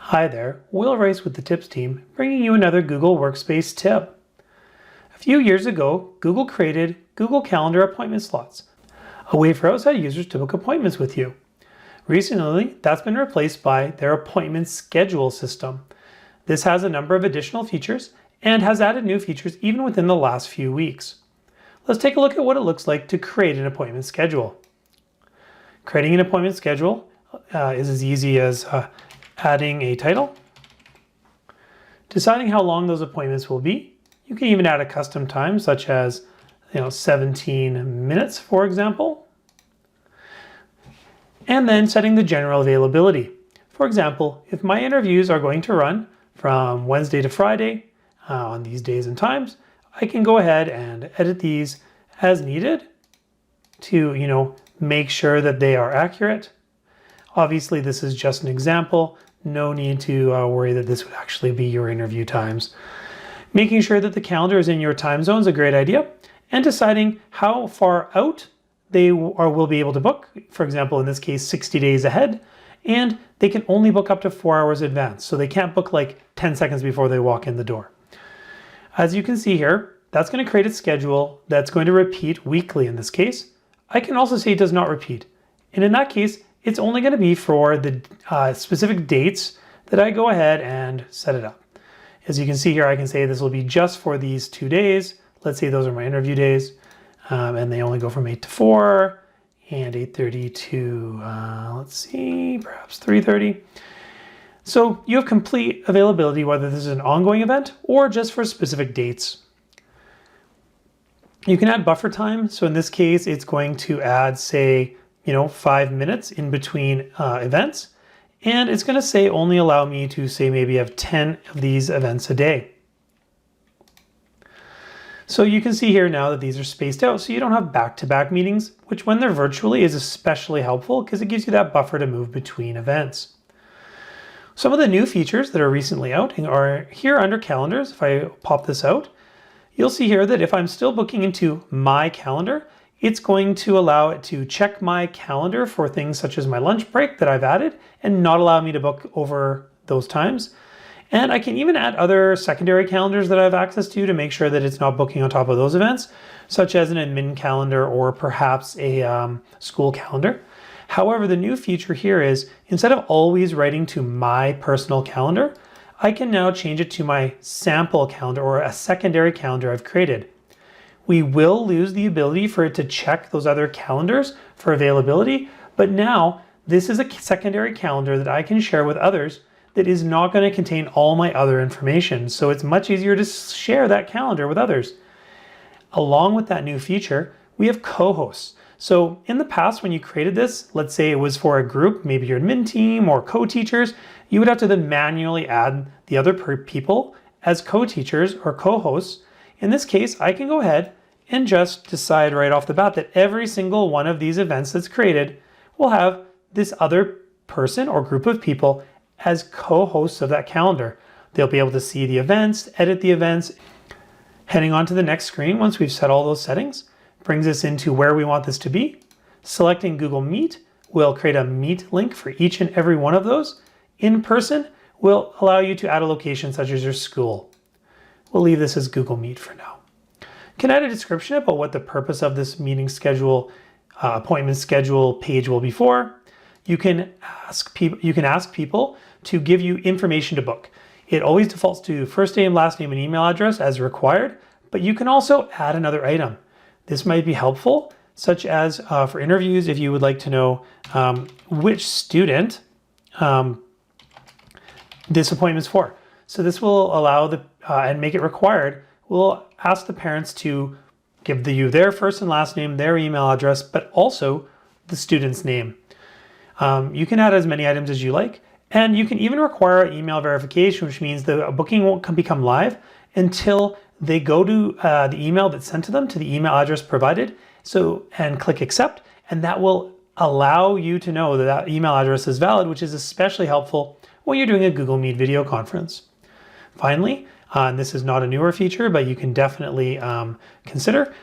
Hi there, Will Rice with the Tips team, bringing you another Google Workspace tip. A few years ago, Google created Google Calendar appointment slots, a way for outside users to book appointments with you. Recently, that's been replaced by their appointment schedule system. This has a number of additional features and has added new features even within the last few weeks. Let's take a look at what it looks like to create an appointment schedule. Creating an appointment schedule is as easy as adding a title, deciding how long those appointments will be. You can even add a custom time such as 17 minutes, for example. And then setting the general availability. For example, if my interviews are going to run from Wednesday to Friday on these days and times, I can go ahead and edit these as needed to make sure that they are accurate. Obviously, this is just an example. No need to worry that this would actually be your interview times. Making sure that the calendar is in your time zone is a great idea, and deciding how far out they will be able to book. For example, in this case, 60 days ahead, and they can only book up to 4 hours in advance. So they can't book like 10 seconds before they walk in the door. As you can see here, that's going to create a schedule that's going to repeat weekly in this case. I can also say it does not repeat. And in that case, it's only going to be for the specific dates that I go ahead and set it up. As you can see here, I can say this will be just for these 2 days. Let's say those are my interview days. And they only go from 8 to 4 and 8:30 to, let's see, perhaps 3:30. So you have complete availability, whether this is an ongoing event or just for specific dates. You can add buffer time. So in this case, it's going to add, say, 5 minutes in between events. And it's going to say only allow me to say maybe have 10 of these events a day. So you can see here now that these are spaced out so you don't have back-to-back meetings, which when they're virtually is especially helpful because it gives you that buffer to move between events. Some of the new features that are recently out are here under calendars. If I pop this out, you'll see here that if I'm still booking into my calendar, it's going to allow it to check my calendar for things such as my lunch break that I've added and not allow me to book over those times. And I can even add other secondary calendars that I have access to make sure that it's not booking on top of those events, such as an admin calendar or perhaps a school calendar. However, the new feature here is instead of always writing to my personal calendar, I can now change it to my sample calendar or a secondary calendar I've created. We will lose the ability for it to check those other calendars for availability, but now this is a secondary calendar that I can share with others that is not going to contain all my other information. So it's much easier to share that calendar with others. Along with that new feature, we have co-hosts. So in the past, when you created this, let's say it was for a group, maybe your admin team or co-teachers, you would have to then manually add the other people as co-teachers or co-hosts. In this case, I can go ahead and just decide right off the bat that every single one of these events that's created will have this other person or group of people as co-hosts of that calendar. They'll be able to see the events, edit the events. Heading on to the next screen, once we've set all those settings, brings us into where we want this to be. Selecting Google Meet will create a Meet link for each and every one of those. In person will allow you to add a location such as your school. We'll leave this as Google Meet for now. You can add a description about what the purpose of this meeting schedule, appointment schedule page will be for. You can ask people to give you information to book. It always defaults to first name, last name, and email address as required, but you can also add another item. This might be helpful, such as for interviews, if you would like to know which student this appointment's for. So this will allow and make it required. We'll ask the parents to give you their first and last name, their email address, but also the student's name. You can add as many items as you like, and you can even require email verification, which means the booking won't become live until they go to the email that's sent to them, to the email address provided, and click accept, and that will allow you to know that that email address is valid, which is especially helpful when you're doing a Google Meet video conference. Finally, and this is not a newer feature, but you can definitely consider,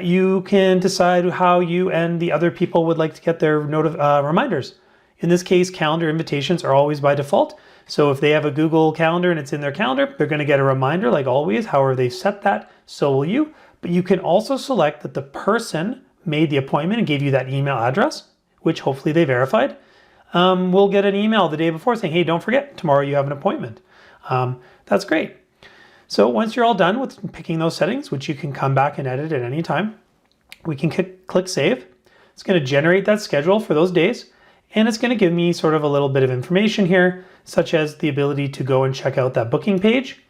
you can decide how you and the other people would like to get their reminders. In this case, calendar invitations are always by default, So if they have a Google Calendar and it's in their calendar, they're going to get a reminder like always. However they set that, so will you. But you can also select that the person made the appointment and gave you that email address, which hopefully they verified. Will get an email the day before saying, hey, don't forget, tomorrow you have an appointment. That's great. So once you're all done with picking those settings, which you can come back and edit at any time, we can click Save. It's going to generate that schedule for those days, and it's going to give me sort of a little bit of information here, such as the ability to go and check out that booking page,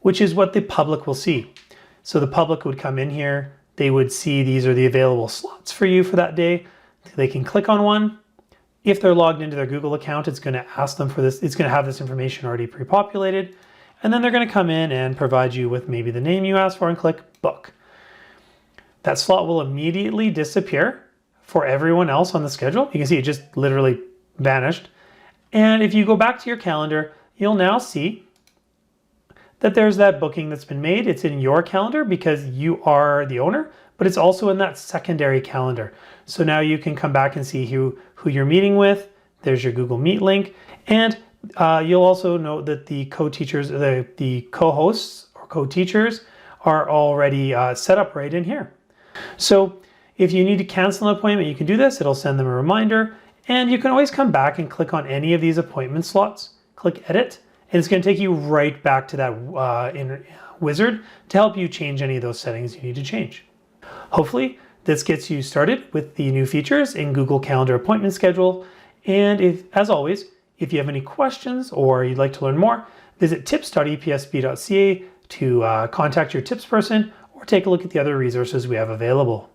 which is what the public will see. So the public would come in here, they would see these are the available slots for you for that day. They can click on one. If they're logged into their Google account, it's going to ask them for this. It's going to have this information already pre-populated, and then they're going to come in and provide you with maybe the name you asked for and click Book. That slot will immediately disappear for everyone else on the schedule. You can see it just literally vanished. And if you go back to your calendar, you'll now see that there's that booking that's been made. It's in your calendar because you are the owner, but it's also in that secondary calendar. So now you can come back and see who you're meeting with. There's your Google Meet link. And you'll also note that the co-teachers, the co-hosts or co-teachers are already set up right in here. So if you need to cancel an appointment, you can do this. It'll send them a reminder, and you can always come back and click on any of these appointment slots, click Edit, and it's going to take you right back to that in wizard to help you change any of those settings you need to change. Hopefully, this gets you started with the new features in Google Calendar Appointment Schedule. And as always, if you have any questions or you'd like to learn more, visit tips.epsb.ca to contact your tips person or take a look at the other resources we have available.